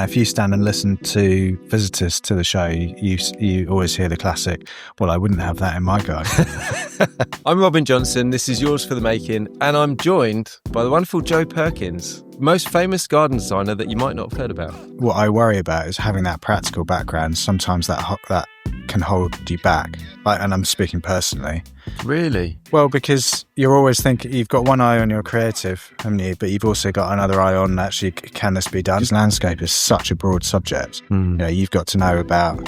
If you stand and listen to visitors to the show, you always hear the classic, well, I wouldn't have that in my garden. I'm Robin Johnson, this is Yours for the Making, and I'm joined by the wonderful Joe Perkins, most famous garden designer that you might not have heard about. What I worry about is having that practical background. Sometimes that can hold you back. And I'm speaking personally. Really? Well, because you're always thinking, you've got one eye on your creative, haven't you? But you've also got another eye on actually, can this be done? Because landscape is such a broad subject. You know, you've got to know about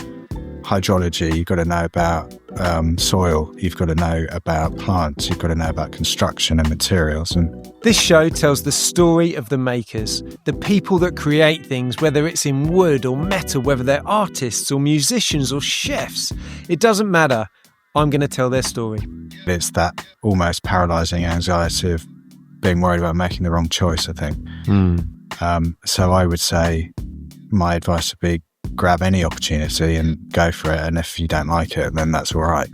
hydrology, you've got to know about soil, you've got to know about plants, you've got to know about construction and materials. And this show tells the story of the makers, the people that create things, whether it's in wood or metal, whether they're artists or musicians or chefs. It doesn't matter. I'm going to tell their story. It's that almost paralysing anxiety of being worried about making the wrong choice, I think. So I would say my advice would be grab any opportunity and go for it. And if you don't like it, then that's all right.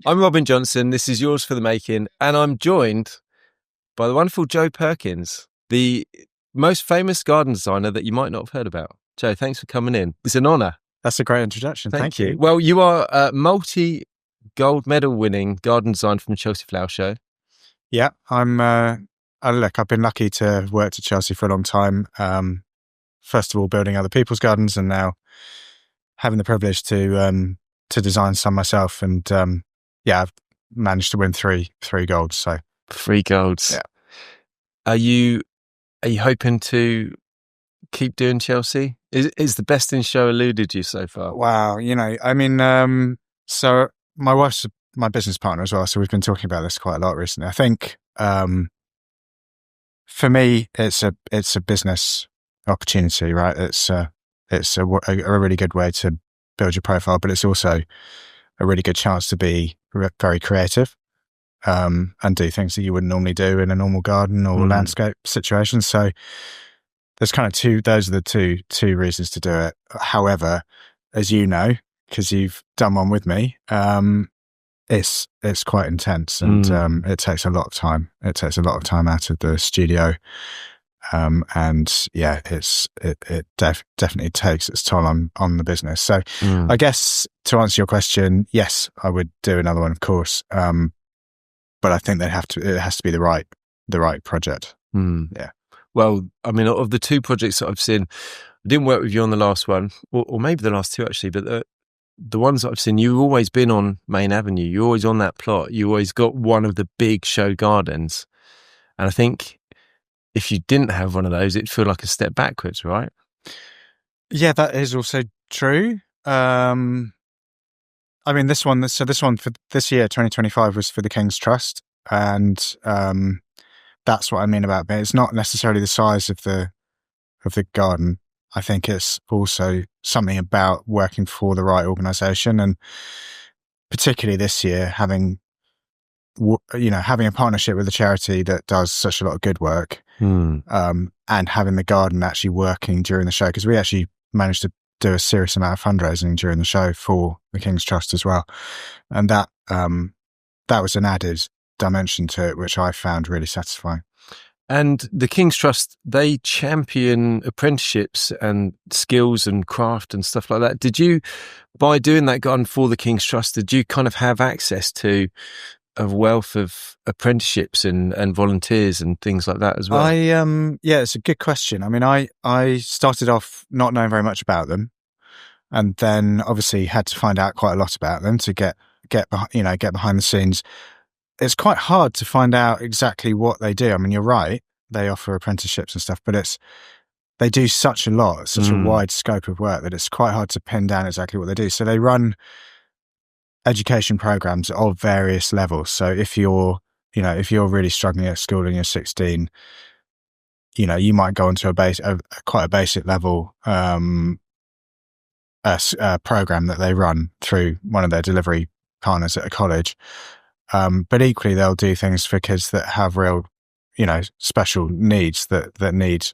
I'm Robin Johnson. This is Yours for the Making. And I'm joined by the wonderful Joe Perkins, the most famous garden designer that you might not have heard about. Joe, thanks for coming in. It's an honour. That's a great introduction. Thank you. Well, you are a multi-gold medal winning garden designer from the Chelsea Flower Show. Yeah, I've been lucky to have worked at Chelsea for a long time. First of all, building other people's gardens, and now having the privilege to design some myself. And I've managed to win three golds. So 3 golds. Yeah. Are you hoping to keep doing Chelsea? Is the best in show eluded you so far? Wow, so my wife's my business partner as well, so we've been talking about this quite a lot recently. I think for me, it's a business opportunity, right? It's a really good way to build your profile, but it's also a really good chance to be very creative and do things that you wouldn't normally do in a normal garden or landscape situation. So there's kind of those are the two reasons to do it. However, as you know, because you've done one with me, it's quite intense, and it takes a lot of time. It takes a lot of time out of the studio, and yeah, it definitely takes its toll on the business. So I guess to answer your question, yes, I would do another one, of course, but I think it has to be the right project. Yeah. Well, I mean, of the 2 projects that I've seen, I didn't work with you on the last one, or maybe the last 2 actually, but the ones that I've seen, you've always been on Main Avenue. You're always on that plot. You always got one of the big show gardens. And I think if you didn't have one of those, it'd feel like a step backwards, right? Yeah, that is also true. I mean, this one for this year, 2025, was for the King's Trust. And that's what I mean about it. It's not necessarily the size of the garden. I think it's also something about working for the right organisation, and particularly this year, having a partnership with a charity that does such a lot of good work, and having the garden actually working during the show, because we actually managed to do a serious amount of fundraising during the show for the King's Trust as well, and that was an added dimension to it, which I found really satisfying. And the King's Trust, they champion apprenticeships and skills and craft and stuff like that. Did you, by doing that garden for the King's Trust, did you kind of have access to a wealth of apprenticeships and volunteers and things like that as well? Yeah, it's a good question. I mean, I started off not knowing very much about them, and then obviously had to find out quite a lot about them to get behind the scenes. It's quite hard to find out exactly what they do. I mean, you're right, they offer apprenticeships and stuff, but they do such a lot, such a wide scope of work, that it's quite hard to pin down exactly what they do. So they run education programs of various levels. So if you're really struggling at school and you're 16, you might go into quite a basic level program that they run through one of their delivery partners at a college. But equally, they'll do things for kids that have real, special needs that need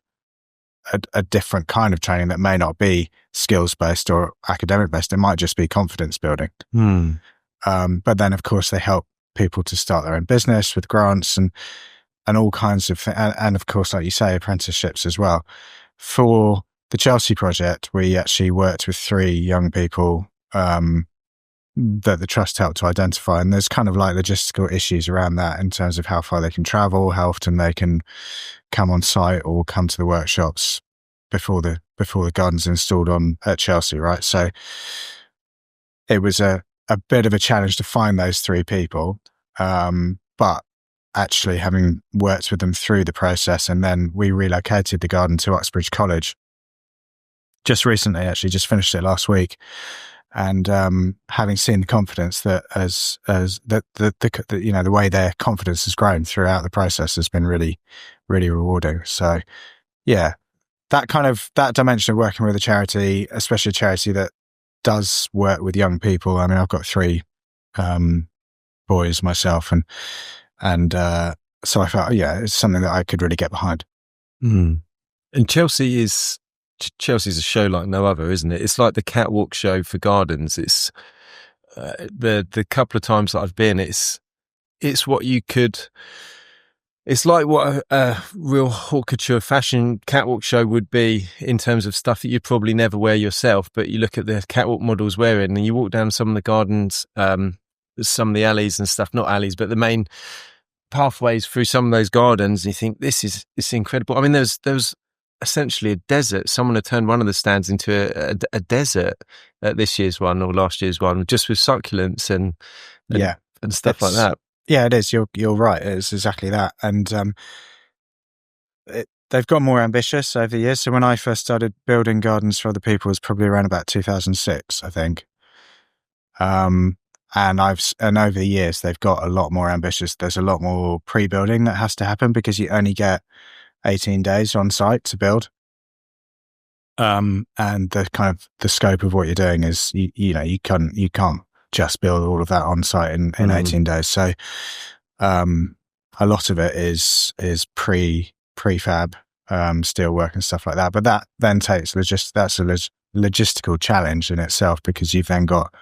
a different kind of training that may not be skills-based or academic-based. It might just be confidence building. But then, of course, they help people to start their own business with grants. And all kinds of and of course, like you say, apprenticeships as well. For the Chelsea project, we actually worked with 3 young people that the trust helped to identify, and there's kind of like logistical issues around that in terms of how far they can travel, how often they can come on site or come to the workshops before the garden's installed on at Chelsea, right? So it was a bit of a challenge to find those 3 people, but actually having worked with them through the process, and then we relocated the garden to Uxbridge College just recently, actually just finished it last week. And having seen the confidence that the way their confidence has grown throughout the process has been really, really rewarding. So yeah, that dimension of working with a charity, especially a charity that does work with young people. I mean, I've got 3 boys myself, and so I felt, it's something that I could really get behind. And Chelsea's a show like no other, isn't it? It's like the catwalk show for gardens. It's the couple of times that I've been, it's what you could. It's like what a real haute couture fashion catwalk show would be in terms of stuff that you'd probably never wear yourself. But you look at the catwalk models wearing, and you walk down some of the gardens, some of the alleys and stuff, not alleys, but the main pathways through some of those gardens, and you think it's incredible. I mean, there was essentially a desert. Someone had turned one of the stands into a desert at this year's one or last year's one, just with succulents and stuff like that. Yeah, it is. You're right. It's exactly that. And they've got more ambitious over the years. So when I first started building gardens for other people, it was probably around about 2006, I think. And over the years they've got a lot more ambitious. There's a lot more pre-building that has to happen because you only get 18 days on site to build. And the scope of what you're doing is, you can't just build all of that on site in 18 days. So, a lot of it is prefab, steel work and stuff like that. But that then takes that's a logistical challenge in itself, because you've then got,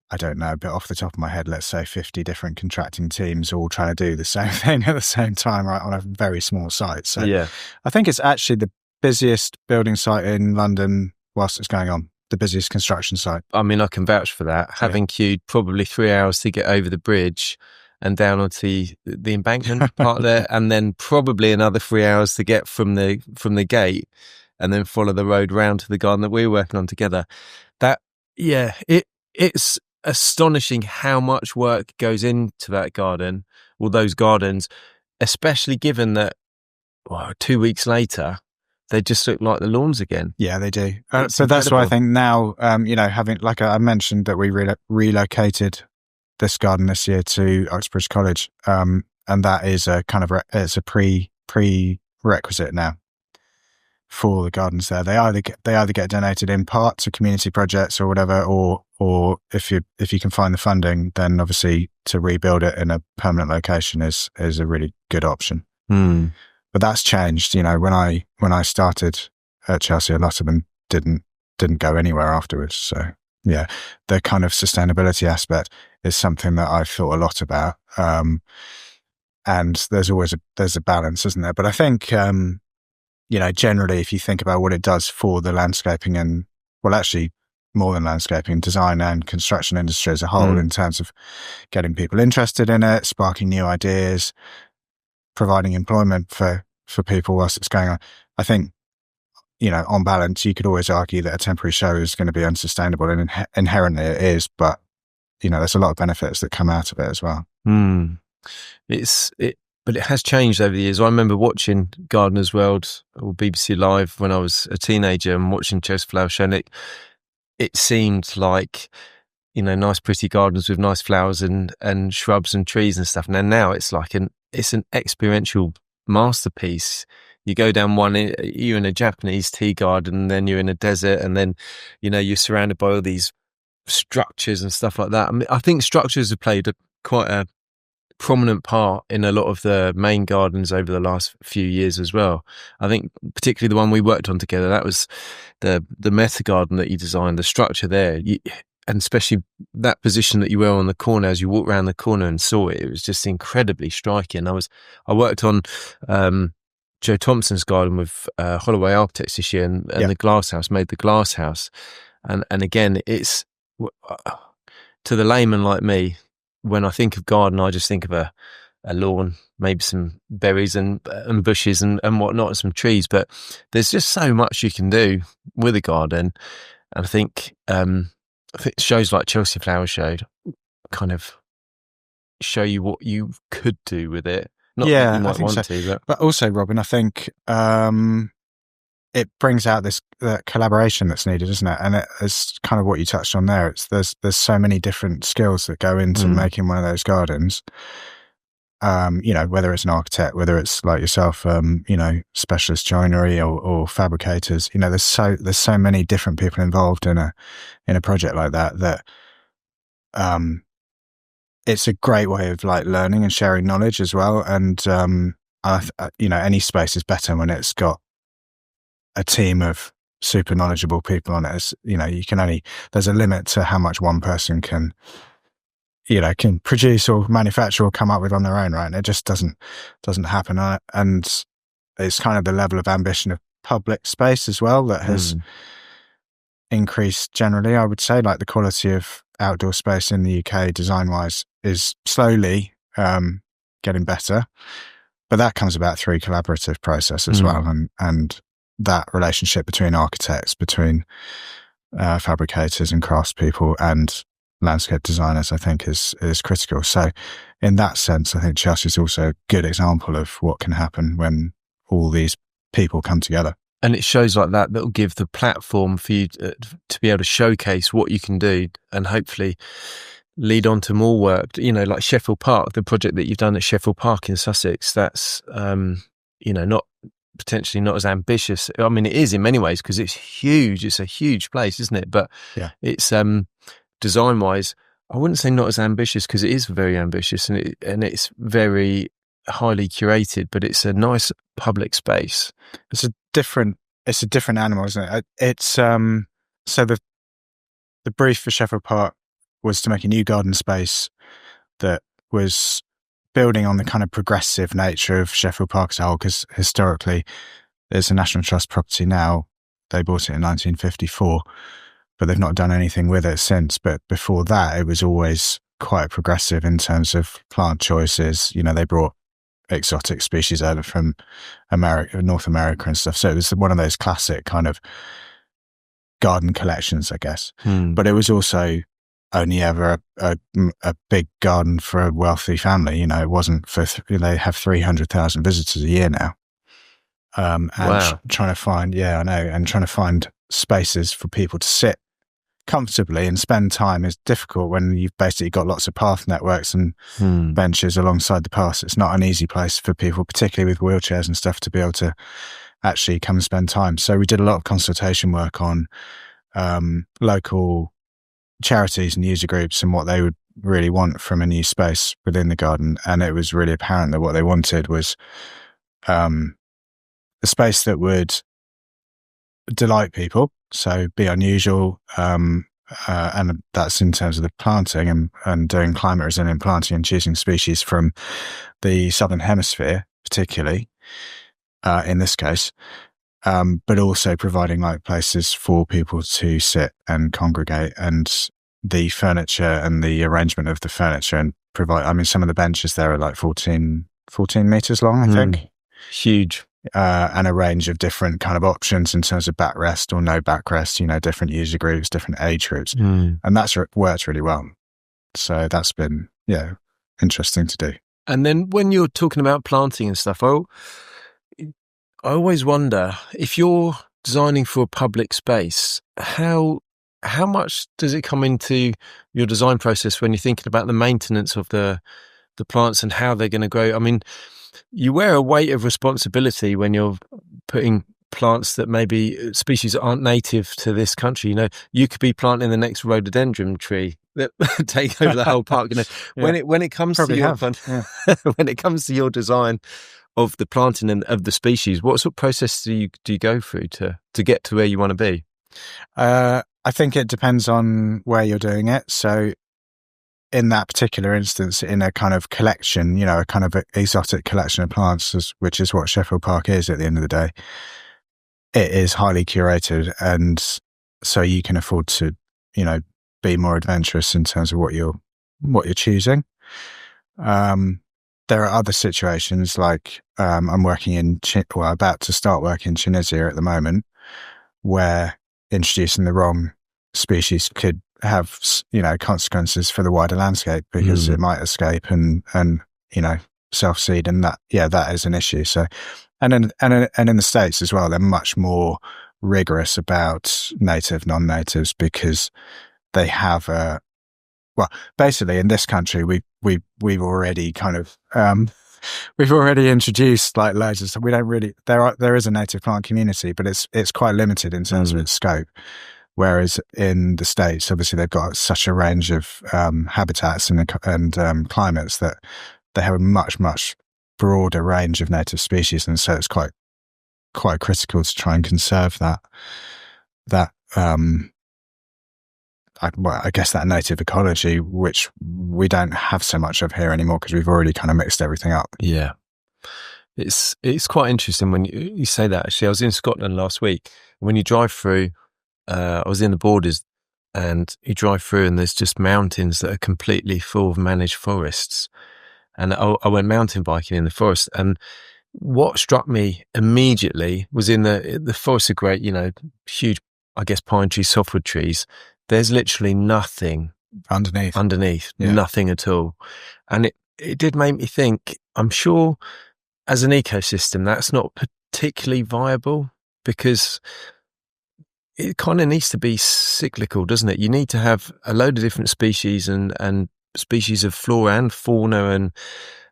I don't know, but off the top of my head, let's say 50 different contracting teams all trying to do the same thing at the same time, right, on a very small site. So yeah, I think it's actually the busiest building site in London whilst it's going on, the busiest construction site. I mean, I can vouch for that. Having queued probably 3 hours to get over the bridge and down onto the embankment part there, and then probably another 3 hours to get from the gate and then follow the road round to the garden that we were working on together. It's astonishing how much work goes into that garden, or those gardens, especially given that 2 weeks later they just look like the lawns again. Yeah, they do. So that's why I think now, having, like I mentioned, that we relocated this garden this year to Uxbridge College, and that is a kind of it's a prerequisite now for the gardens there. They either get donated in part to community projects or whatever, or if you can find the funding, then obviously to rebuild it in a permanent location is a really good option. But that's changed. When I started at Chelsea, a lot of them didn't go anywhere afterwards. So yeah, the kind of sustainability aspect is something that I've thought a lot about. And there's a balance, isn't there? But I think generally, if you think about what it does for the landscaping and, well, actually more than landscaping, design and construction industry as a whole, in terms of getting people interested in it, sparking new ideas, providing employment for people whilst it's going on. I think, on balance, you could always argue that a temporary show is going to be unsustainable, and inherently it is, but, there's a lot of benefits that come out of it as well. But it has changed over the years. I remember watching Gardener's World or BBC Live when I was a teenager and watching Chelsea Flower Show, and it seemed like, nice pretty gardens with nice flowers and shrubs and trees and stuff. And then now it's like it's an experiential masterpiece. You go down one, you're in a Japanese tea garden, and then you're in a desert, and then, you're surrounded by all these structures and stuff like that. I mean, I think structures have played quite a prominent part in a lot of the main gardens over the last few years as well. I think particularly the one we worked on together, that was the meta garden that you designed, the structure there. and especially that position that you were on the corner as you walked around the corner and saw it, it was just incredibly striking. I worked on Joe Thompson's garden with Holloway Architects this year, and the glass house, made the glass house. And again, it's to the layman like me, when I think of garden, I just think of a lawn, maybe some berries and bushes and whatnot, and some trees. But there's just so much you can do with a garden. And I think shows like Chelsea Flower Show kind of show you what you could do with it. Not that you might want to, but also, Robin, I think it brings out this collaboration that's needed, isn't it? And it's kind of what you touched on there. There's so many different skills that go into making one of those gardens. Whether it's an architect, whether it's like yourself, specialist joinery or fabricators, there's so many different people involved in a project like that it's a great way of like learning and sharing knowledge as well. And any space is better when it's got a team of super knowledgeable people on it. There's a limit to how much one person can produce or manufacture or come up with on their own, right? And it just doesn't happen. And it's kind of the level of ambition of public space as well that has increased generally, I would say. Like the quality of outdoor space in the UK design-wise is slowly getting better. But that comes about through collaborative process as well. And that relationship between architects, between fabricators and craftspeople and landscape designers, I think is critical. So in that sense, I think Chelsea is also a good example of what can happen when all these people come together. And it shows like that will give the platform for you to be able to showcase what you can do and hopefully lead on to more work. Like Sheffield Park, the project that you've done at Sheffield Park in Sussex, that's, not potentially not as ambitious. I mean, it is in many ways because it's huge. It's a huge place, isn't it? But it's design-wise, I wouldn't say not as ambitious because it is very ambitious and it's very highly curated, but it's a nice public space. It's a different animal, isn't it? It's so the brief for Sheffield Park was to make a new garden space that was building on the kind of progressive nature of Sheffield Park as a whole, because historically it's a National Trust property now. They bought it in 1954, but they've not done anything with it since. But before that, it was always quite progressive in terms of plant choices. They brought exotic species over from North America and stuff. So it was one of those classic kind of garden collections, I guess. But it was also only ever a big garden for a wealthy family. It wasn't for, they have 300,000 visitors a year now. And wow. Trying to find, and trying to find spaces for people to sit comfortably and spend time is difficult when you've basically got lots of path networks and benches alongside the paths. It's not an easy place for people, particularly with wheelchairs and stuff, to be able to actually come and spend time. So we did a lot of consultation work on local charities and user groups and what they would really want from a new space within the garden. And it was really apparent that what they wanted was a space that would delight people, so be unusual, and that's in terms of the planting and doing climate resilient planting and choosing species from the southern hemisphere, particularly in this case, but also providing like places for people to sit and congregate, and the furniture and the arrangement of the furniture, and provide. I mean, some of the benches there are like 14 meters long, I think. Huge. And a range of different kind of options in terms of backrest or no backrest, different user groups, different age groups. And that's worked really well. So that's been, interesting to do. And then when you're talking about planting and stuff, I always wonder, if you're designing for a public space, how much does it come into your design process when you're thinking about the maintenance of the plants and how they're going to grow? I mean, you wear a weight of responsibility when you're putting plants that maybe species that aren't native to this country. You could be planting the next rhododendron tree that take over the whole park. When it comes Probably to when it comes to your design of the planting and of the species, what sort of process do you go through to get to where you want to be? I I think it depends on where you're doing it. So in that particular instance, in a kind of collection, a kind of exotic collection of plants, which is what Sheffield Park is at the end of the day, it is highly curated. And so you can afford to, be more adventurous in terms of what you're choosing. There are other situations like I'm working in, about to start working in Tunisia at the moment, where introducing the wrong species could have, consequences for the wider landscape, because it might escape and self-seed, and that is an issue. So, and in the States as well, they're much more rigorous about native, non-natives, because they have basically in this country, we've already kind of, we've already introduced like loads of stuff. We don't really, there is a native plant community, but it's quite limited in terms of its scope. Whereas in the States, obviously they've got such a range of habitats and climates that they have a much, much broader range of native species. And so it's quite critical to try and conserve that I guess that native ecology, which we don't have so much of here anymore because we've already kind of mixed everything up. Yeah. It's quite interesting when you say that. Actually, I was in Scotland last week. When you drive through, I was in the borders, and you drive through and there's just mountains that are completely full of managed forests. And I went mountain biking in the forest, and what struck me immediately was in the forests are great, huge, I guess, pine trees, softwood trees. There's literally nothing underneath, yeah. Nothing at all. And it did make me think, I'm sure as an ecosystem, that's not particularly viable, because it kind of needs to be cyclical, doesn't it? You need to have a load of different species and species of flora and fauna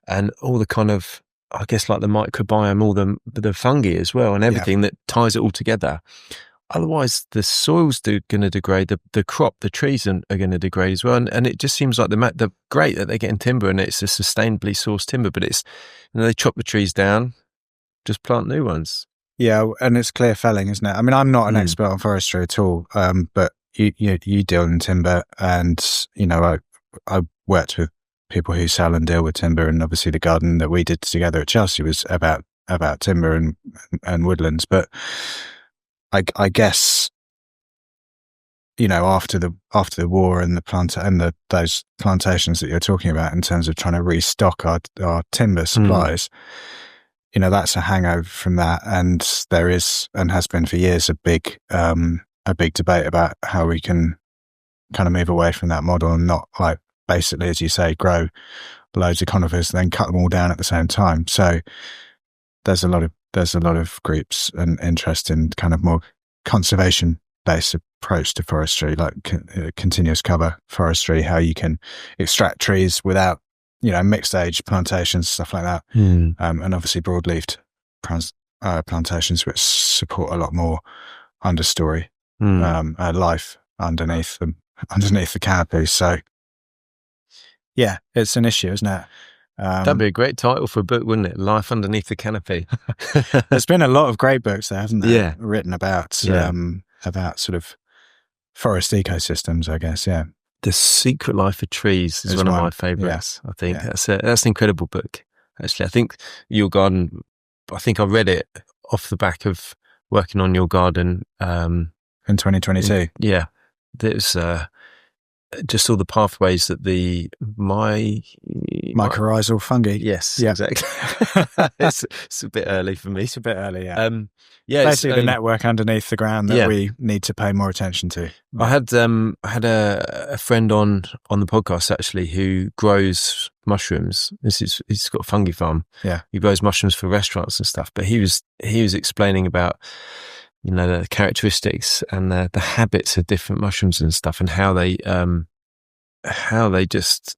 and all the kind of, I guess, like the microbiome, all the fungi as well, and everything that ties it all together. Otherwise, the soil's going to degrade, the crop, the trees are going to degrade as well. And it just seems like the great that they're getting timber, and it's a sustainably sourced timber, but it's, they chop the trees down, just plant new ones. Yeah, and it's clear felling, isn't it? I mean, I'm not an expert on forestry at all, but you deal in timber, and I worked with people who sell and deal with timber, and obviously the garden that we did together at Chelsea was about timber and woodlands. But I guess after the war and those plantations that you're talking about in terms of trying to restock our timber supplies. That's a hangover from that, and there is and has been for years a big debate about how we can kind of move away from that model and not, like, basically, as you say, grow loads of conifers and then cut them all down at the same time. So there's a lot of groups and interest in kind of more conservation based approach to forestry, like continuous cover forestry, how you can extract trees without mixed age plantations, stuff like that. And obviously broadleafed plantations, which support a lot more understory life underneath the canopy. So yeah, it's an issue, isn't it? That'd be a great title for a book, wouldn't it? Life Underneath the Canopy. There's been a lot of great books there, hasn't there? Yeah. Written about sort of forest ecosystems, I guess. Yeah. The Secret Life of Trees is one of my favourites. I think that's an incredible book. Actually, I think Your Garden, I think I read it off the back of working on Your Garden in 2022. There's just all the pathways that the mycorrhizal fungi. Yes, exactly. it's a bit early for me. It's a bit early, yeah. Basically the network underneath the ground that we need to pay more attention to. I had a friend on the podcast actually who grows mushrooms. He's got a fungi farm. Yeah, he grows mushrooms for restaurants and stuff. But he was explaining about the characteristics and the habits of different mushrooms and stuff, and how they just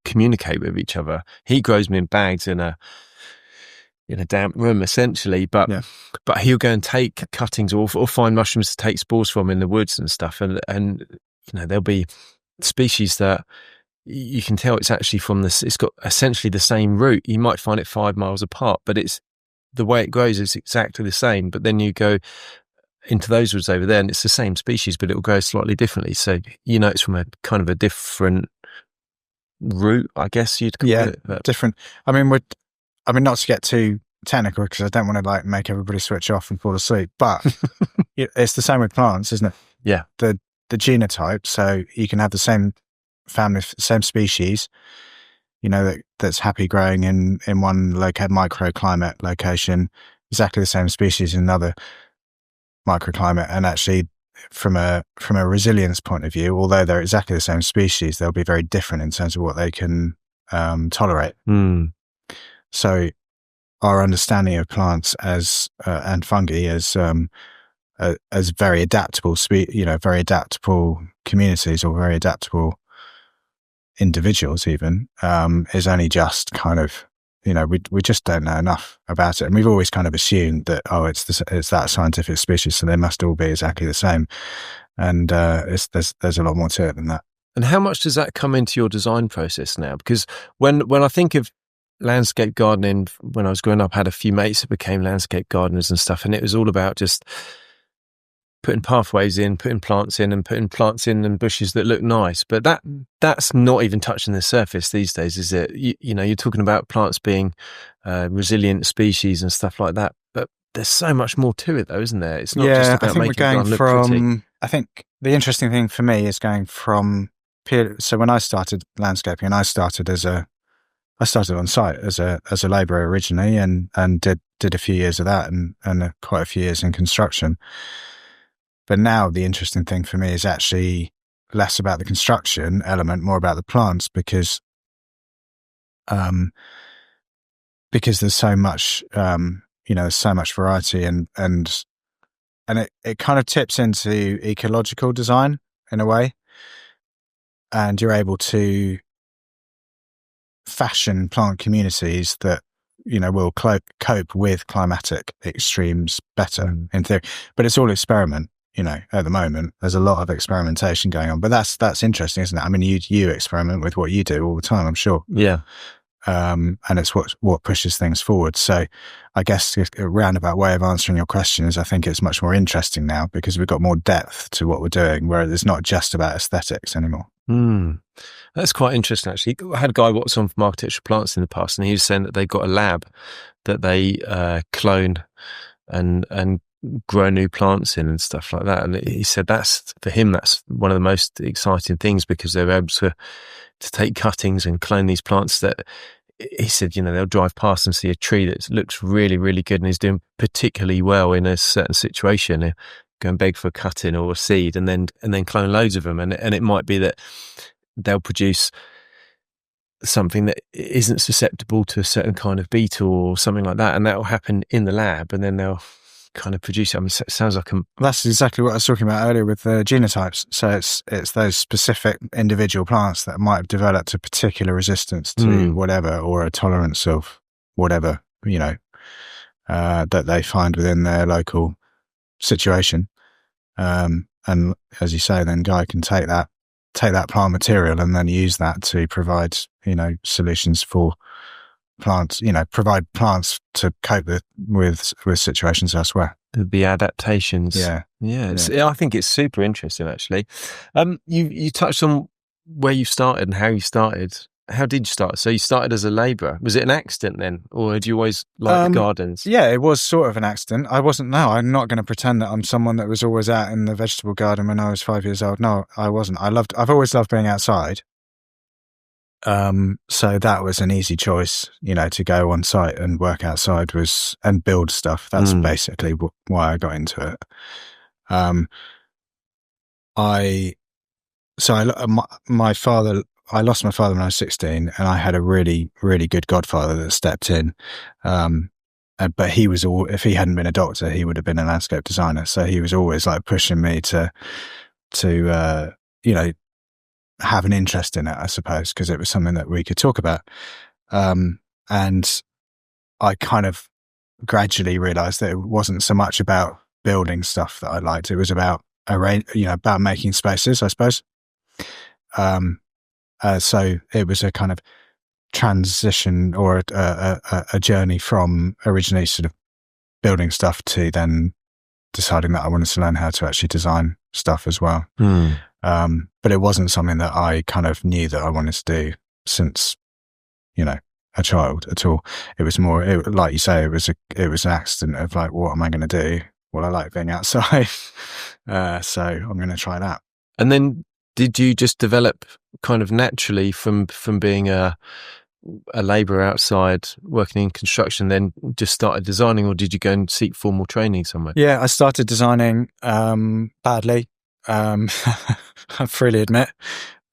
communicate with each other. He grows them in bags in a damp room, essentially, but he'll go and take cuttings or find mushrooms to take spores from in the woods and stuff, and there'll be species that you can tell it's actually from this. It's got essentially the same root. You might find it 5 miles apart, but it's the way it grows is exactly the same. But then you go, into those woods over there, and it's the same species, but it will grow slightly differently. So it's from a kind of a different route, I guess you'd call it. But different. I mean, not to get too technical, because I don't want to like make everybody switch off and fall asleep, but it's the same with plants, isn't it? Yeah. The genotype, so you can have the same family, same species, that's happy growing in one microclimate location, exactly the same species in another microclimate, and actually from a resilience point of view, although they're exactly the same species, they'll be very different in terms of what they can tolerate. So our understanding of plants as and fungi as very adaptable very adaptable communities, or very adaptable individuals even, is only just kind of, we just don't know enough about it, and we've always kind of assumed that it's that scientific species, so they must all be exactly the same, and there's a lot more to it than that. And how much does that come into your design process now? Because when I think of landscape gardening, when I was growing up, I had a few mates that became landscape gardeners and stuff, and it was all about just putting pathways in, putting plants in, and putting plants in and bushes that look nice. But that's not even touching the surface these days, is it? You're talking about plants being resilient species and stuff like that, but there's so much more to it, though, isn't there? It's not just about making the garden look pretty. I think the interesting thing for me is going from. So when I started landscaping, I started on site as a labourer originally, and did a few years of that, and quite a few years in construction. But now the interesting thing for me is actually less about the construction element, more about the plants, because there's so much, there's so much variety, and it kind of tips into ecological design in a way, and you're able to fashion plant communities that will cope with climatic extremes better in theory. But it's all experiment. At the moment, there's a lot of experimentation going on, but that's interesting, isn't it? I mean, you experiment with what you do all the time, I'm sure. Yeah. And it's what pushes things forward. So I guess a roundabout way of answering your question is, I think it's much more interesting now because we've got more depth to what we're doing, where it's not just about aesthetics anymore. That's quite interesting, actually. I had a guy what's on from Architectural Plants in the past, and he was saying that they've got a lab that they clone and grow new plants in and stuff like that. And he said that's one of the most exciting things, because they're able to take cuttings and clone these plants that he said, they'll drive past and see a tree that looks really, really good and is doing particularly well in a certain situation. Go and beg for a cutting or a seed, and then clone loads of them. And it might be that they'll produce something that isn't susceptible to a certain kind of beetle or something like that. And that will happen in the lab, and then they'll kind of produce it. I mean, it sounds like that's exactly what I was talking about earlier with the genotypes. So it's those specific individual plants that might have developed a particular resistance to whatever, or a tolerance of whatever, that they find within their local situation. And as you say, then Guy can take that plant material and then use that to provide, solutions for plants, provide plants to cope with situations elsewhere. The adaptations. Yeah. I think it's super interesting, actually. You touched on where you started and how you started. How did you start? So you started as a labourer. Was it an accident then, or had you always liked the gardens? Yeah, it was sort of an accident. I'm not going to pretend that I'm someone that was always out in the vegetable garden when I was 5 years old. No, I wasn't. I've always loved being outside. So that was an easy choice, to go on site and work outside and build stuff. That's basically why I got into it. I lost my father when I was 16, and I had a really, really good godfather that stepped in. But if he hadn't been a doctor, he would have been a landscape designer. So he was always like pushing me to have an interest in it, I suppose, because it was something that we could talk about. And I kind of gradually realized that it wasn't so much about building stuff that I liked. It was about about making spaces, I suppose. So it was a kind of transition, or a journey from originally sort of building stuff to then deciding that I wanted to learn how to actually design stuff as well. But it wasn't something that I kind of knew that I wanted to do since, a child at all. It was more, like you say, it was an accident of like, what am I going to do? Well, I like being outside, so I'm going to try that. And then, did you just develop kind of naturally from being a labourer outside working in construction, then just started designing, or did you go and seek formal training somewhere? Yeah, I started designing badly. I freely admit.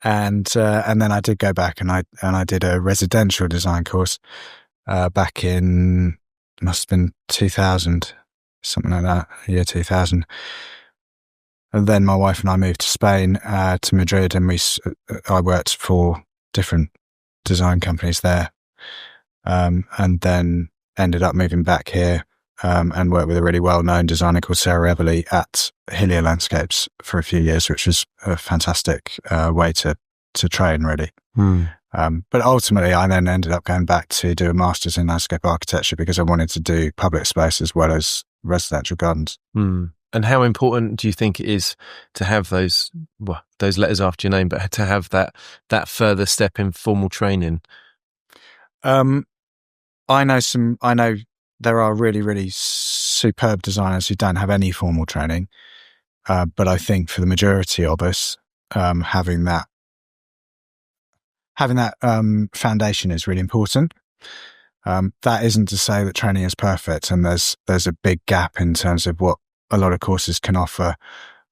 And then I did go back and I did a residential design course back in, must have been 2000, something like that, year 2000. And then my wife and I moved to Spain, to Madrid, and I worked for different design companies there, and then ended up moving back here, and worked with a really well-known designer called Sarah Everly at Hillier Landscapes for a few years, which was a fantastic way to train, really. But ultimately, I then ended up going back to do a master's in landscape architecture because I wanted to do public space as well as residential gardens. And how important do you think it is to have those letters after your name, but to have that further step in formal training? I know there are really, really superb designers who don't have any formal training. But I think for the majority of us, having that foundation is really important. That isn't to say that training is perfect, and there's a big gap in terms of what a lot of courses can offer,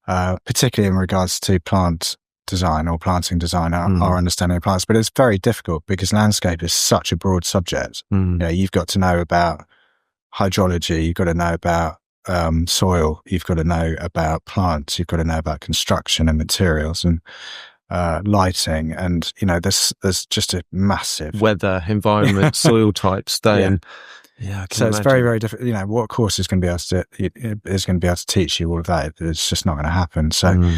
particularly in regards to plant design or planting design, our understanding of plants. But it's very difficult because landscape is such a broad subject. You've got to know about hydrology, you've got to know about soil, you've got to know about plants, you've got to know about construction and materials and lighting, and there's just a massive weather, environment, soil types, stone. Yeah, so it's very, very different. What course is going to be able to teach you all of that? It's just not going to happen. So,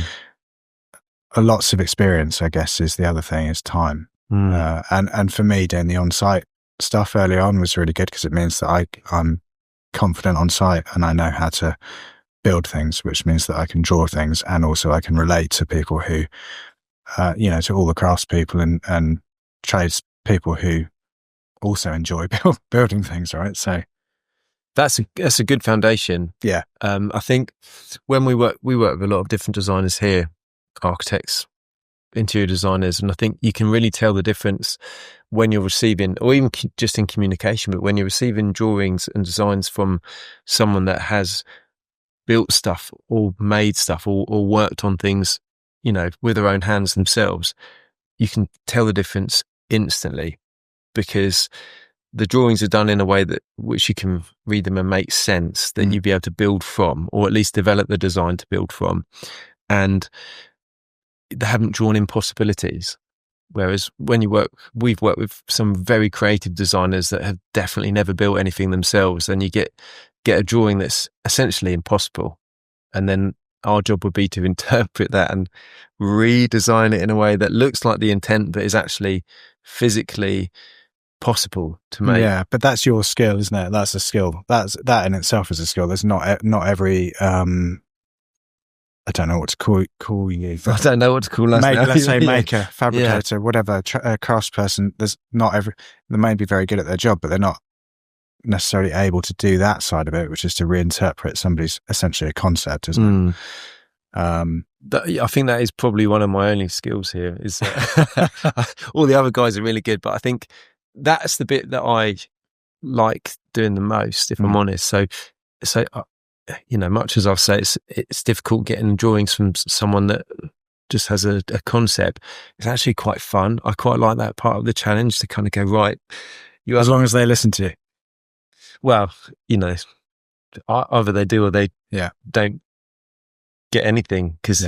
lots of experience, I guess, is the other thing. Is time, and for me, doing the on-site stuff early on was really good because it means that I'm confident on site and I know how to build things, which means that I can draw things, and also I can relate to people who, to all the craftspeople and trades people who also enjoy building things, right? So that's a good foundation. Yeah. I think when we work with a lot of different designers here, architects, interior designers, and I think you can really tell the difference when you're receiving, or even just in communication, but when you're receiving drawings and designs from someone that has built stuff or made stuff or worked on things, with their own hands themselves, you can tell the difference instantly, because the drawings are done in a way that which you can read them and make sense, that you'd be able to build from, or at least develop the design to build from. And they haven't drawn in possibilities. Whereas when we've worked with some very creative designers that have definitely never built anything themselves, and you get a drawing that's essentially impossible. And then our job would be to interpret that and redesign it in a way that looks like the intent, but is actually physically possible to make. Yeah, but that's your skill, isn't it? That's a skill. That in itself is a skill. There's not every I don't know what to call you. I don't know what to call us now. Let's say maker, fabricator, whatever, craftsperson. They may be very good at their job, but they're not necessarily able to do that side of it, which is to reinterpret somebody's essentially a concept, isn't it? I think that is probably one of my only skills here. Is all the other guys are really good, but I think that's the bit that I like doing the most, if I'm honest. So much as I'll say it's difficult getting drawings from someone that just has a concept, it's actually quite fun. I quite like that part of the challenge, to kind of go, right, as long as they listen to you. Well, either they do or they don't get anything, because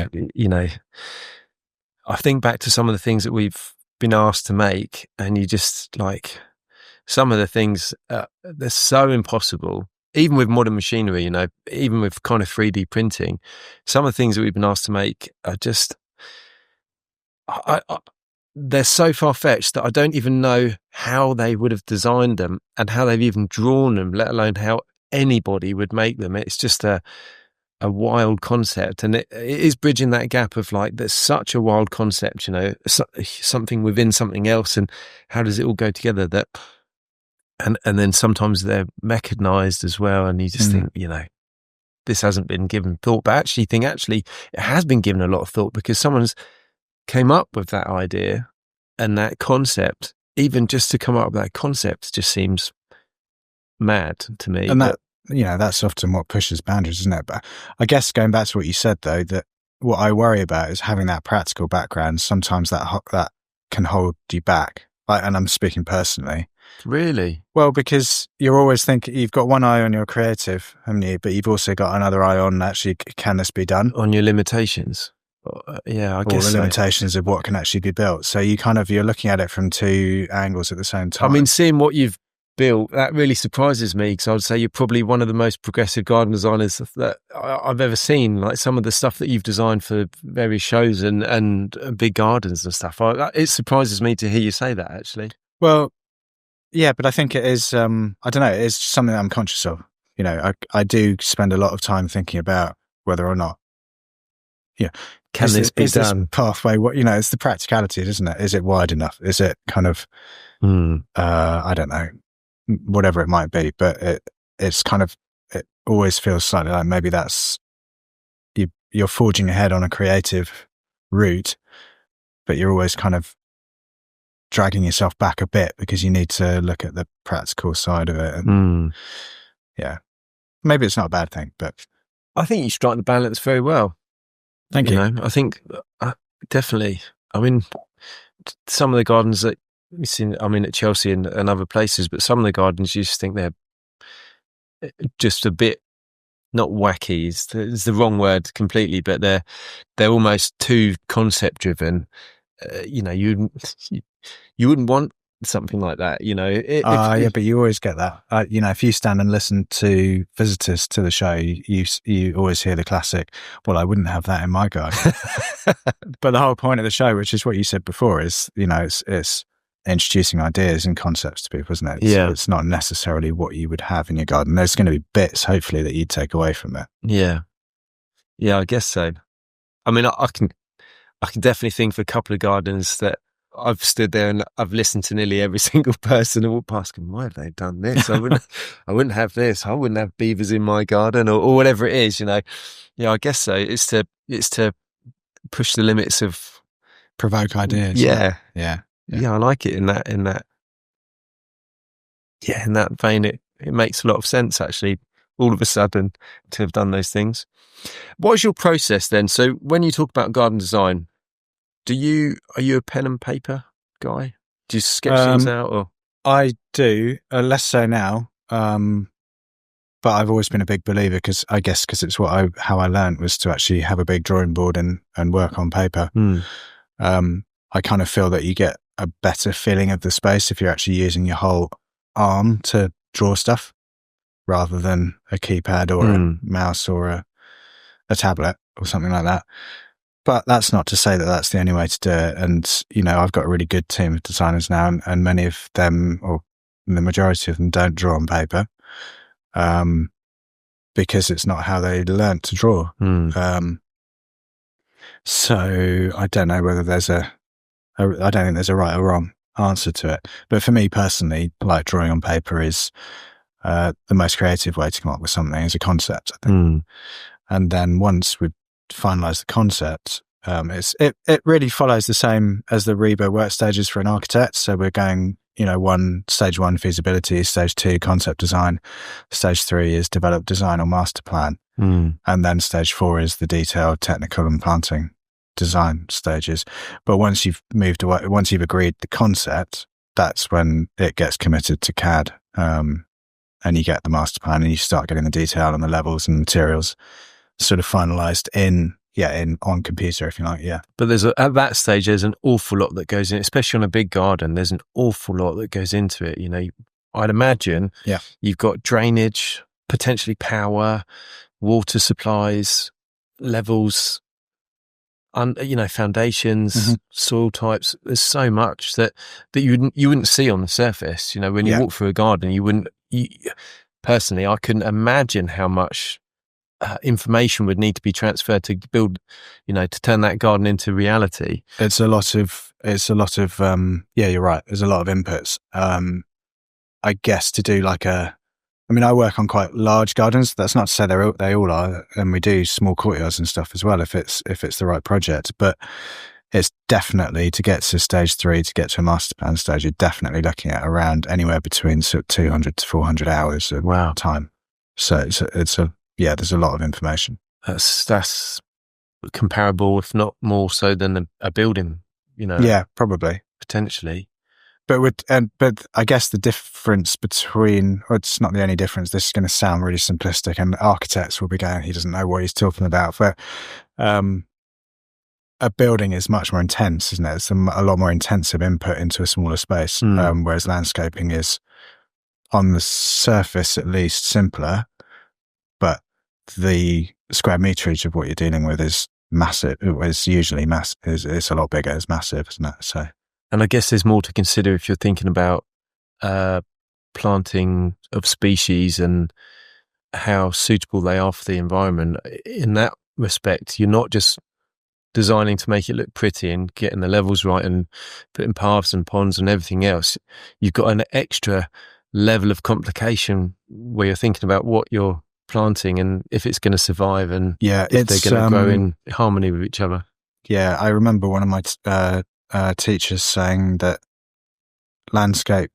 I think back to some of the things that we've been asked to make, and you just like some of the things they're so impossible. Even with modern machinery, even with kind of 3D printing, some of the things that we've been asked to make are just, they're so far-fetched that I don't even know how they would have designed them and how they've even drawn them, let alone how anybody would make them. It's just a wild concept, and it is bridging that gap of like, there's such a wild concept, something within something else, and how does it all go together? That, and then sometimes they're mechanized as well, and you just think, this hasn't been given thought, but actually it has been given a lot of thought, because someone's came up with that idea and that concept. Even just to come up with that concept just seems mad to me. And that's often what pushes boundaries, isn't it? But I guess going back to what you said, though, that what I worry about is having that practical background. Sometimes that can hold you back. And I'm speaking personally. Really? Well, because you're always thinking, you've got one eye on your creative, haven't you? But you've also got another eye on, actually, can this be done? On your limitations. Yeah, I guess the limitations of what can actually be built. So you're looking at it from two angles at the same time. I mean, seeing what you've built, that really surprises me, because I would say you're probably one of the most progressive garden designers that I've ever seen. Like some of the stuff that you've designed for various shows and big gardens and stuff. It surprises me to hear you say that, actually. Well, yeah, but I think it is, I don't know, it is something that I'm conscious of. I do spend a lot of time thinking about whether or not, can this be done? This pathway, it's the practicality, isn't it? Is it wide enough? Is it kind of, I don't know, whatever it might be, but it's kind of, it always feels slightly like maybe that's, you're forging ahead on a creative route, but you're always kind of dragging yourself back a bit because you need to look at the practical side of it. And yeah, maybe it's not a bad thing, but I think you strike the balance very well. Thank you. I think definitely. I mean, some of the gardens that we've seen, at Chelsea and other places, but some of the gardens you just think they're just a bit, not wacky is the wrong word completely, but they're almost too concept driven. You wouldn't want something like that, yeah, but you always get that. If you stand and listen to visitors to the show, you always hear the classic, well, I wouldn't have that in my garden. But the whole point of the show, which is what you said before, is, it's introducing ideas and concepts to people, isn't it? It's not necessarily what you would have in your garden. There's going to be bits, hopefully, that you'd take away from it. Yeah, I guess so. I mean, I can definitely think of a couple of gardens that I've stood there and I've listened to nearly every single person and walked past going, why have they done this? I wouldn't have this. I wouldn't have beavers in my garden, or whatever it is, Yeah, I guess so. It's to push the limits of, provoke ideas. Yeah. Yeah. I like it in that vein. It makes a lot of sense, actually, all of a sudden, to have done those things. What is your process then? So when you talk about garden design, are you a pen and paper guy? Do you sketch things out? Or I do, less so now. But I've always been a big believer, because it's how I learned, was to actually have a big drawing board and work on paper. I kind of feel that you get a better feeling of the space if you're actually using your whole arm to draw stuff, rather than a keypad or a mouse or a tablet or something like that. But that's not to say that that's the only way to do it. And, I've got a really good team of designers now, and many of them, or the majority of them, don't draw on paper, because it's not how they learnt to draw. So I don't know whether I don't think there's a right or wrong answer to it. But for me personally, like, drawing on paper is the most creative way to come up with something as a concept, I think. And then once we've finalised the concept, it really follows the same as the Reba work stages for an architect. So we're going, stage 1 feasibility, stage 2 concept design, stage 3 is develop design or master plan, and then stage 4 is the detailed technical and planting design stages. But once you've agreed the concept, that's when it gets committed to CAD, and you get the master plan, and you start getting the detail and the levels and materials sort of finalized on computer, if you like. Yeah. But at that stage, there's an awful lot that goes in, especially on a big garden. There's an awful lot that goes into it. I'd imagine you've got drainage, potentially power, water supplies, levels, foundations, soil types. There's so much that you wouldn't see on the surface. When you walk through a garden, personally, I couldn't imagine how much information would need to be transferred to build, to turn that garden into reality. It's a lot of, yeah, you're right. There's a lot of inputs. I guess to do I work on quite large gardens. That's not to say they all are. And we do small courtyards and stuff as well, if it's the right project, but it's definitely, to get to stage 3, to get to a master plan stage, you're definitely looking at around anywhere between sort of 200 to 400 hours of time. So there's a lot of information. That's comparable, if not more so than a building, Yeah, probably. Potentially. But I guess the difference between, or it's not the only difference, this is going to sound really simplistic, and architects will be going, he doesn't know what he's talking about, but a building is much more intense, isn't it? It's a lot more intensive input into a smaller space, whereas landscaping is, on the surface at least, simpler, but the square meterage of what you're dealing with is massive. It's usually massive. It's a lot bigger. It's massive, isn't it? So, and I guess there's more to consider if you're thinking about planting of species and how suitable they are for the environment. In that respect, you're not just designing to make it look pretty and getting the levels right and putting paths and ponds and everything else. You've got an extra level of complication where you're thinking about what you're planting and if it's going to survive and if they're going to grow in harmony with each other. Yeah, I remember one of my teachers saying that landscape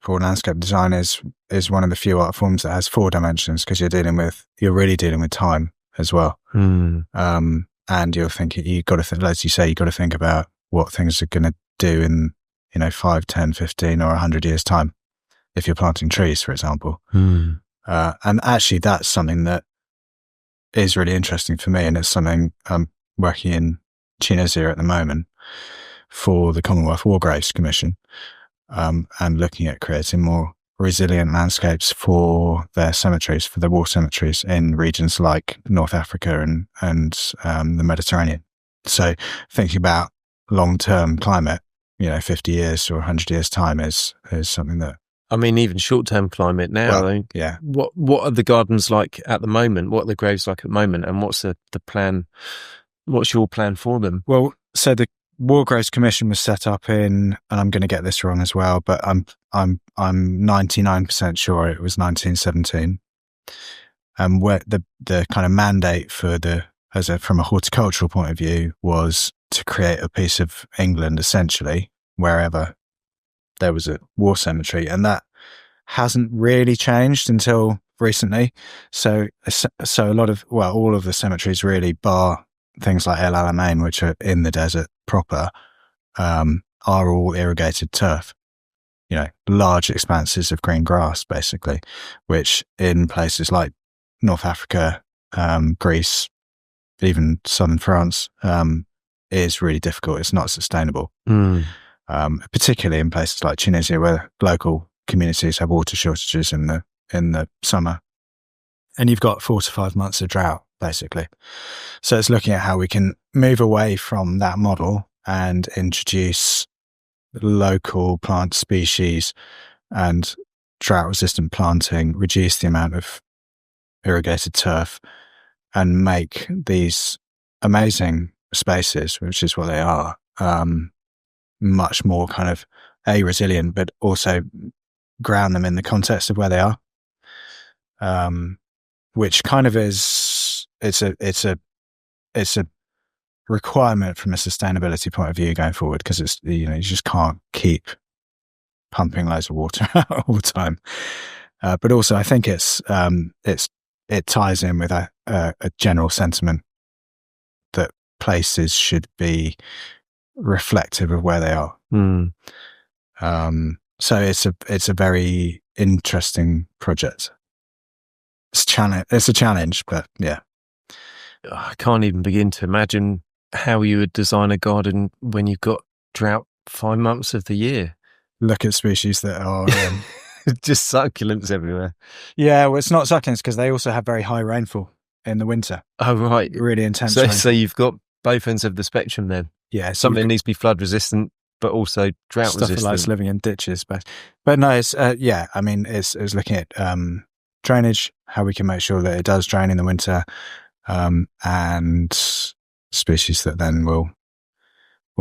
design is one of the few art forms that has 4 dimensions, because you're really dealing with time as well. And you're thinking, you've got to think, as you say, you've got to think about what things are going to do in 5, 10, 15 or 100 years time, if you're planting trees, for example. And actually that's something that is really interesting for me, and it's something I'm working in Tunisia at the moment for the Commonwealth War Graves Commission, and looking at creating more resilient landscapes for their cemeteries, for the war cemeteries in regions like North Africa and the Mediterranean. So thinking about long-term climate, 50 years or 100 years time is something that, even short-term climate now. Yeah. What are the gardens like at the moment? What are the graves like at the moment? And what's the plan? What's your plan for them? Well, so the War Graves Commission was set up in, and I'm going to get this wrong as well, but I'm 99% sure it was 1917. And where the kind of mandate for from a horticultural point of view was to create a piece of England, essentially, wherever there was a war cemetery, and that hasn't really changed until recently. So a lot of, all of the cemeteries really, bar things like El Alamein, which are in the desert proper, are all irrigated turf. Large expanses of green grass, basically, which in places like North Africa, Greece, even southern France, is really difficult. It's not sustainable. Particularly in places like Tunisia, where local communities have water shortages in the summer, and you've got 4 to 5 months of drought, basically. So it's looking at how we can move away from that model and introduce local plant species and drought-resistant planting, reduce the amount of irrigated turf, and make these amazing spaces, which is what they are, much more kind of resilient, but also ground them in the context of where they are, which kind of is, it's a requirement from a sustainability point of view going forward, because it's, you just can't keep pumping loads of water all the time. But also I think it ties in with a general sentiment that places should be reflective of where they are. So it's a very interesting project. It's a challenge, but yeah. I can't even begin to imagine how you would design a garden when you've got drought 5 months of the year. Look at species that are just succulents everywhere. Yeah, well, it's not succulents because they also have very high rainfall in the winter. Oh, right. Really intense. So you've got both ends of the spectrum then. Yeah. Something needs to be flood resistant, but also drought resistant. Stuff that likes living in ditches. But no, it's, it's looking at drainage, how we can make sure that it does drain in the winter, and species that then will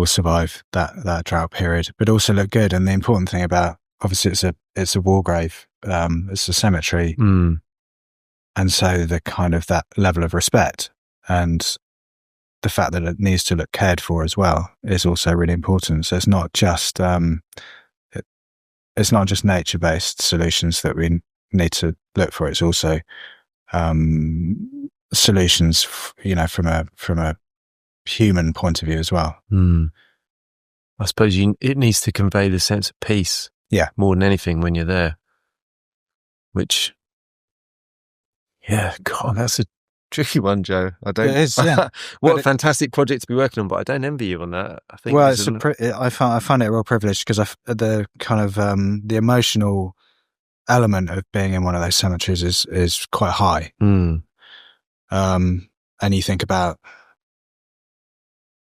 survive that drought period, but also look good. And the important thing about, obviously, it's a war grave, it's a cemetery, and so the kind of that level of respect and the fact that it needs to look cared for as well is also really important. So it's not just it's not just nature-based solutions that we need to look for. It's also solutions, from a human point of view as well. I suppose it needs to convey the sense of peace, more than anything when you're there. Which, God, that's a tricky one, Joe. I don't. It is, yeah. What a fantastic project to be working on, but I don't envy you on that. I think. Well, I find it a real privilege because the kind of the emotional element of being in one of those cemeteries is quite high. And you think about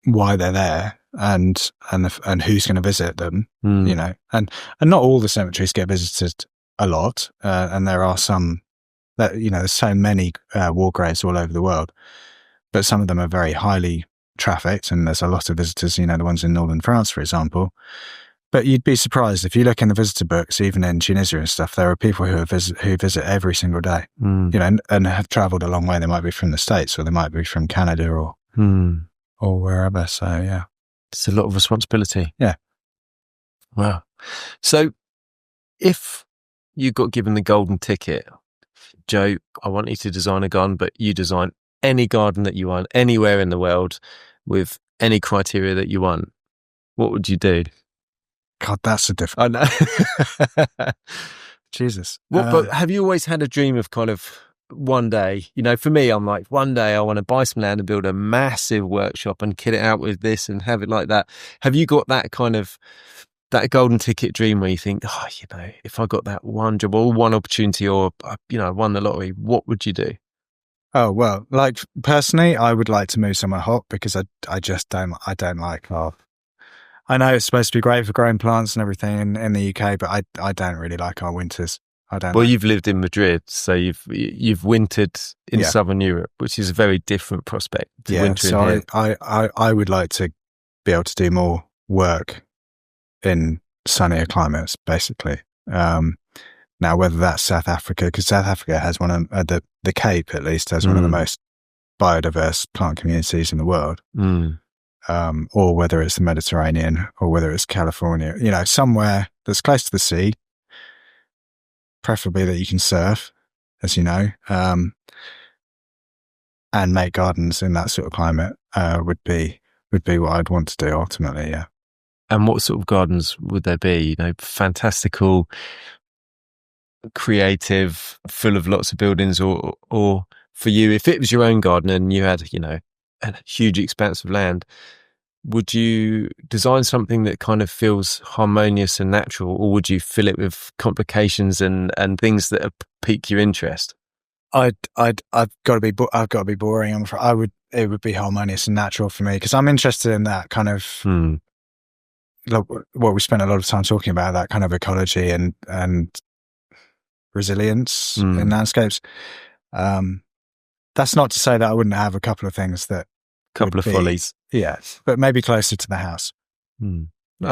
why they're there and who's going to visit them, and not all the cemeteries get visited a lot, and there are some that, there's so many war graves all over the world, but some of them are very highly trafficked, and there's a lot of visitors, the ones in northern France, for example. But you'd be surprised if you look in the visitor books, even in Tunisia and stuff, there are people who visit every single day, and have travelled a long way. They might be from the States, or they might be from Canada, or wherever. So yeah, it's a lot of responsibility. Yeah. Wow. So if you got given the golden ticket, Joe, I want you to design a garden, but you design any garden that you want, anywhere in the world, with any criteria that you want, what would you do? God, that's a difficult. I know. Jesus. But have you always had a dream of kind of one day, for me, I'm like, one day I want to buy some land and build a massive workshop and kit it out with this and have it like that. Have you got that kind of, that golden ticket dream where you think, if I got that one job or one opportunity, or, won the lottery, what would you do? Oh, well, like personally, I would like to move somewhere hot because I just don't like I know it's supposed to be great for growing plants and everything in the UK, but I don't really like our winters. I don't. Well, you've lived in Madrid, so you've wintered in Southern Europe, which is a very different prospect to winter in here. I would like to be able to do more work in sunnier climates, basically. Now, whether that's South Africa, because South Africa has one of the Cape, at least, has one of the most biodiverse plant communities in the world. Or whether it's the Mediterranean, or whether it's California, somewhere that's close to the sea, preferably that you can surf, as you know, and make gardens in that sort of climate would be what I'd want to do ultimately. Yeah. And what sort of gardens would there be? Fantastical, creative, full of lots of buildings, or for you, if it was your own garden and you had, a huge expanse of land, would you design something that kind of feels harmonious and natural, or would you fill it with complications and things that pique your interest? I've got to be boring. It would be harmonious and natural for me, because I'm interested in that kind of what we spent a lot of time talking about, that kind of ecology and resilience in landscapes. That's not to say that I wouldn't have a couple of things that follies. Yeah, but maybe closer to the house. Oh,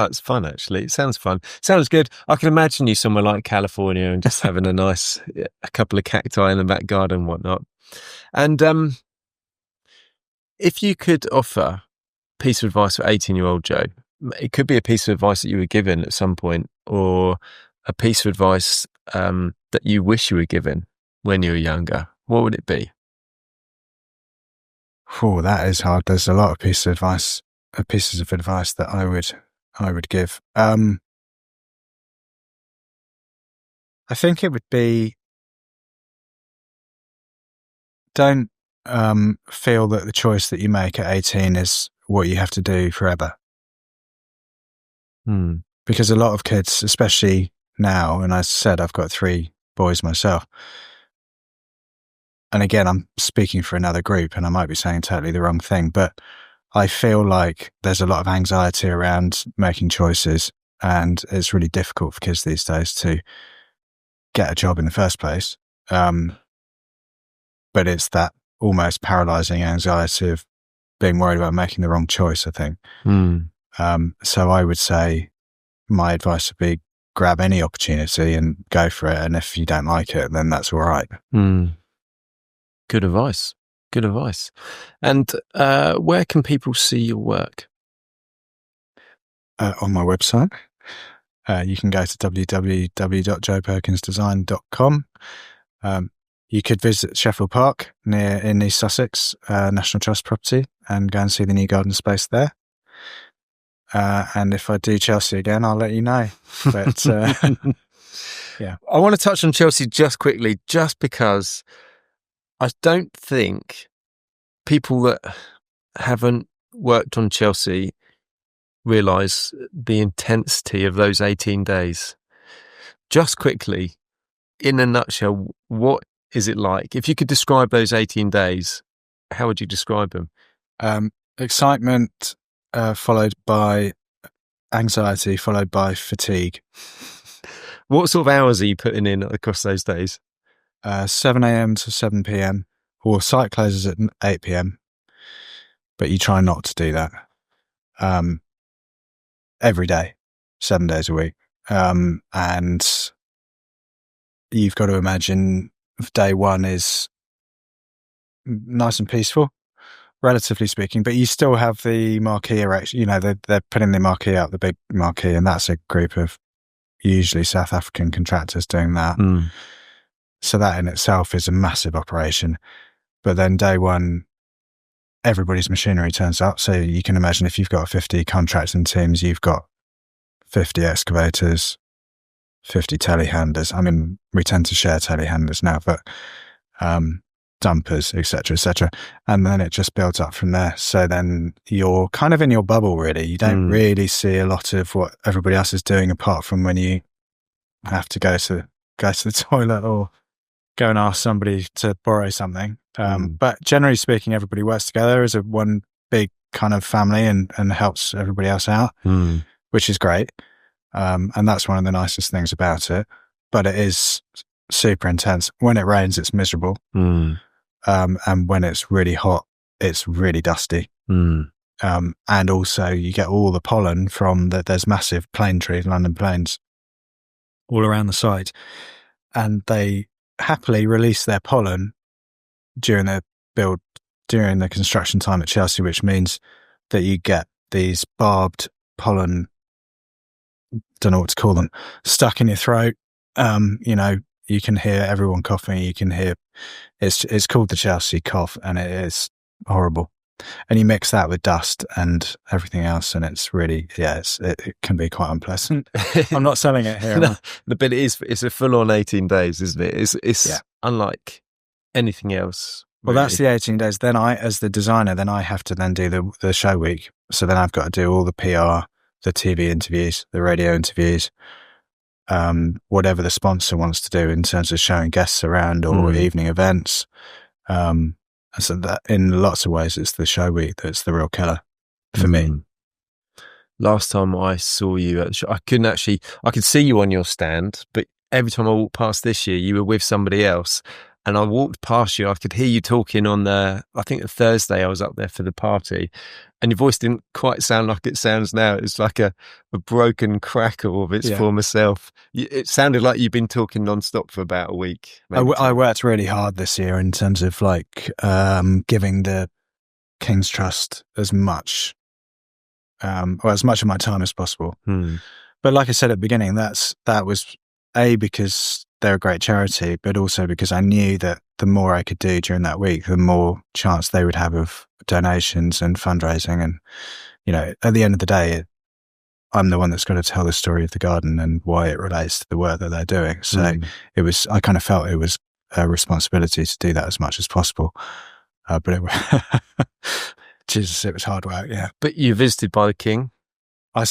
it's fun, actually. It sounds fun. Sounds good. I can imagine you somewhere like California and just having a couple of cacti in the back garden and whatnot. And if you could offer a piece of advice for 18-year-old Joe, it could be a piece of advice that you were given at some point, or a piece of advice that you wish you were given when you were younger. What would it be? Oh, that is hard. There's a lot of pieces of advice that I would give. I think it would be, don't feel that the choice that you make at 18 is what you have to do forever. Because a lot of kids, especially now, and as I said, I've got 3 boys myself. And again, I'm speaking for another group and I might be saying totally the wrong thing, but I feel like there's a lot of anxiety around making choices, and it's really difficult for kids these days to get a job in the first place. But it's that almost paralyzing anxiety of being worried about making the wrong choice, I think. So I would say my advice would be grab any opportunity and go for it. And if you don't like it, then that's all right. Good advice. Good advice. And where can people see your work? On my website. You can go to www.joeperkinsdesign.com. You could visit Sheffield Park in East Sussex, National Trust property, and go and see the new garden space there. And if I do Chelsea again, I'll let you know. But yeah, I want to touch on Chelsea just quickly, just because I don't think people that haven't worked on Chelsea realise the intensity of those 18 days. Just quickly, in a nutshell, what is it like? If you could describe those 18 days, how would you describe them? Excitement, followed by anxiety, followed by fatigue. What sort of hours are you putting in across those days? 7 a.m. to 7 p.m. or site closes at 8 p.m. But you try not to do that. Every day, 7 days a week. And you've got to imagine day one is nice and peaceful, relatively speaking, but you still have the marquee erection. You know, they're putting the marquee up, the big marquee, and that's a group of usually South African contractors doing that. So that in itself is a massive operation. But then day one, everybody's machinery turns up. So you can imagine if you've got 50 contracting teams, you've got 50 excavators, 50 telehandlers. I mean, we tend to share telehandlers now, but dumpers, etc., etc. And then it just builds up from there. So then you're kind of in your bubble, really. You don't really see a lot of what everybody else is doing, apart from when you have to go to the toilet or go and ask somebody to borrow something. But generally speaking, everybody works together as one big kind of family and helps everybody else out, which is great. And that's one of the nicest things about it. But it is super intense. When it rains, it's miserable. And when it's really hot, it's really dusty. And also you get all the pollen from there's massive plane trees, London planes, all around the site. And they happily release their pollen during the construction time at Chelsea, which means that you get these barbed pollen, don't know what to call them, stuck in your throat. You know, you can hear everyone coughing. You can hear it's called the Chelsea cough, and it is horrible. And you mix that with dust and everything else, and it's really, it can be quite unpleasant. I'm not selling it here. No, but it's a full-on 18 days, isn't it? It's unlike anything else. Well, that's the 18 days. Then as the designer, then I have to then do the show week. So then I've got to do all the PR, the TV interviews, the radio interviews, whatever the sponsor wants to do in terms of showing guests around or evening events. So that in lots of ways, it's the show week that's the real killer for me. Last time I saw you at the show, I could see you on your stand, but every time I walked past this year, you were with somebody else. And I walked past you, I could hear you talking on I think the Thursday I was up there for the party, and your voice didn't quite sound like it sounds now. It's like a broken crackle of its former self. It sounded like you've been talking non-stop for about a week. I worked really hard this year in terms of giving the King's Trust as much of my time as possible. But like I said at the beginning, that was because they're a great charity, but also because I knew that the more I could do during that week, the more chance they would have of donations and fundraising. And, you know, at the end of the day, I'm the one that's got to tell the story of the garden and why it relates to the work that they're doing. So I kind of felt it was a responsibility to do that as much as possible. But Jesus, it was hard work. Yeah. But you visited by the King? I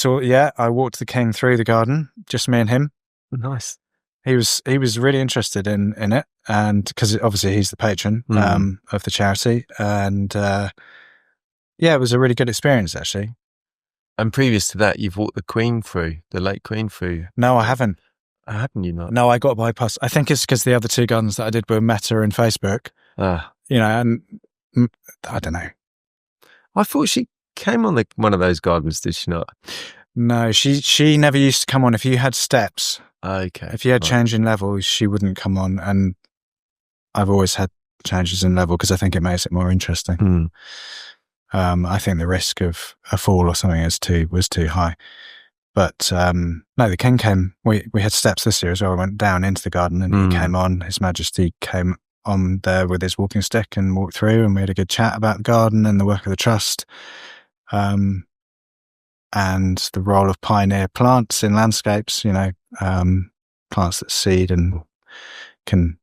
walked the King through the garden, just me and him. Nice. He was really interested in it, and because obviously he's the patron of the charity, and it was a really good experience actually. And previous to that, you've walked the late Queen through. No, I haven't. Haven't you not? No, I got bypassed. I think it's because the other two gardens that I did were Meta and Facebook. and I don't know. I thought she came on one of those gardens, did she not? No, she never used to come on. If you had steps, Okay. if you had change in levels, she wouldn't come on. And I've always had changes in level because I think it makes it more interesting. I think the risk of a fall or something was too high. But no, the king came. We had steps this year as well. I went down into the garden and he came on. His Majesty came on there with his walking stick and walked through, and we had a good chat about the garden and the work of the trust. And the role of pioneer plants in landscapes, plants that seed and can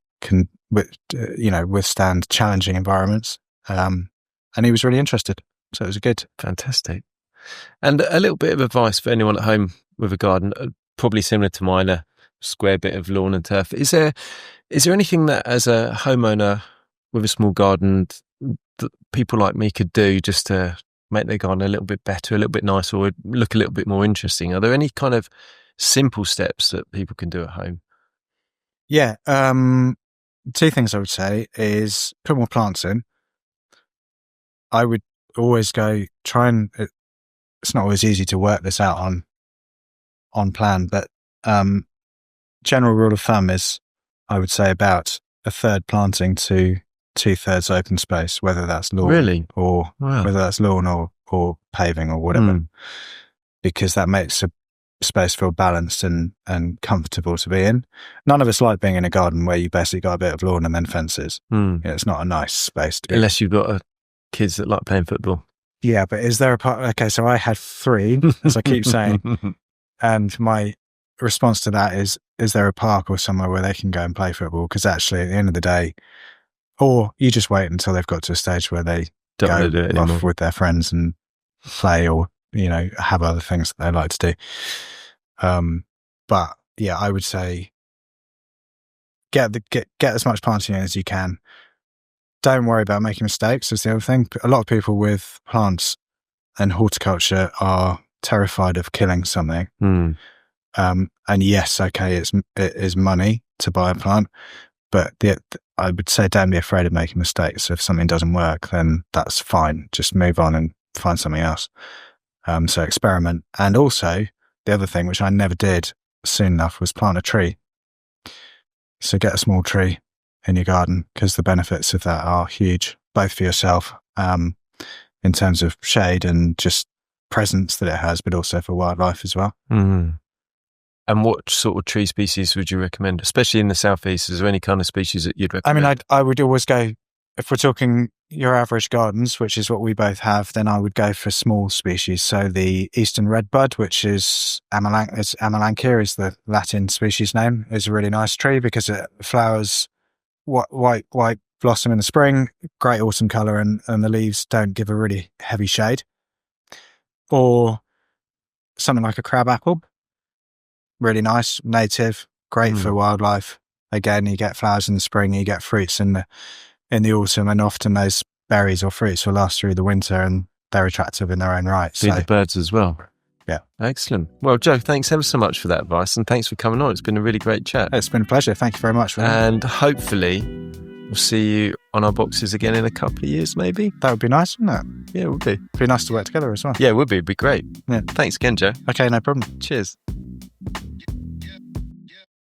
withstand challenging environments. And he was really interested, so it was good. Fantastic. And a little bit of advice for anyone at home with a garden, probably similar to mine, a square bit of lawn and turf. Is there anything that, as a homeowner with a small garden, that people like me could do just to make their garden a little bit better, a little bit nicer, or look a little bit more interesting? Are there any kind of simple steps that people can do at home? Yeah. Two things I would say is put more plants in. I would always go it's not always easy to work this out on plan, but general rule of thumb is, I would say, about a third planting to 2/3 open space, whether that's lawn, really, or whether that's lawn or paving or whatever, because that makes a space feel balanced and comfortable to be in. None of us like being in a garden where you basically got a bit of lawn and then fences. It's not a nice space to be unless you've got kids that like playing football. Yeah, but is there a park? Okay, so I had 3, as I keep saying, and my response to that is there a park or somewhere where they can go and play football? Because actually, at the end of the day, or you just wait until they've got to a stage where they don't do it off anymore with their friends and play, or have other things that they like to do. But yeah, I would say get as much planting in as you can. Don't worry about making mistakes, is the other thing. A lot of people with plants and horticulture are terrified of killing something. And yes, okay, it is money to buy a plant, but I would say don't be afraid of making mistakes. So if something doesn't work, then that's fine. Just move on and find something else. So experiment. And also, the other thing, which I never did soon enough, was plant a tree. So get a small tree in your garden, because the benefits of that are huge, both for yourself, in terms of shade and just presence that it has, but also for wildlife as well. And what sort of tree species would you recommend, especially in the southeast? Is there any kind of species that you'd recommend? I mean, I would always go, if we're talking your average gardens, which is what we both have, then I would go for small species. So the eastern redbud, which is Amelanchier is the Latin species name, is a really nice tree because it flowers white blossom in the spring, great autumn colour, and the leaves don't give a really heavy shade. Or something like a crabapple, really nice, native, great for wildlife. Again, you get flowers in the spring, you get fruits in the autumn, and often those berries or fruits will last through the winter, and they're attractive in their own right. Feed the birds as well. Yeah. Excellent. Well, Joe, thanks ever so much for that advice, and thanks for coming on. It's been a really great chat. It's been a pleasure. Thank you very much. And hopefully we'll see you on our boxes again in a couple of years, maybe. That would be nice, wouldn't it? Yeah, it would be. It'd be nice to work together as well. Yeah, it would be. It'd be great. Yeah. Thanks again, Joe. Okay, no problem. Cheers.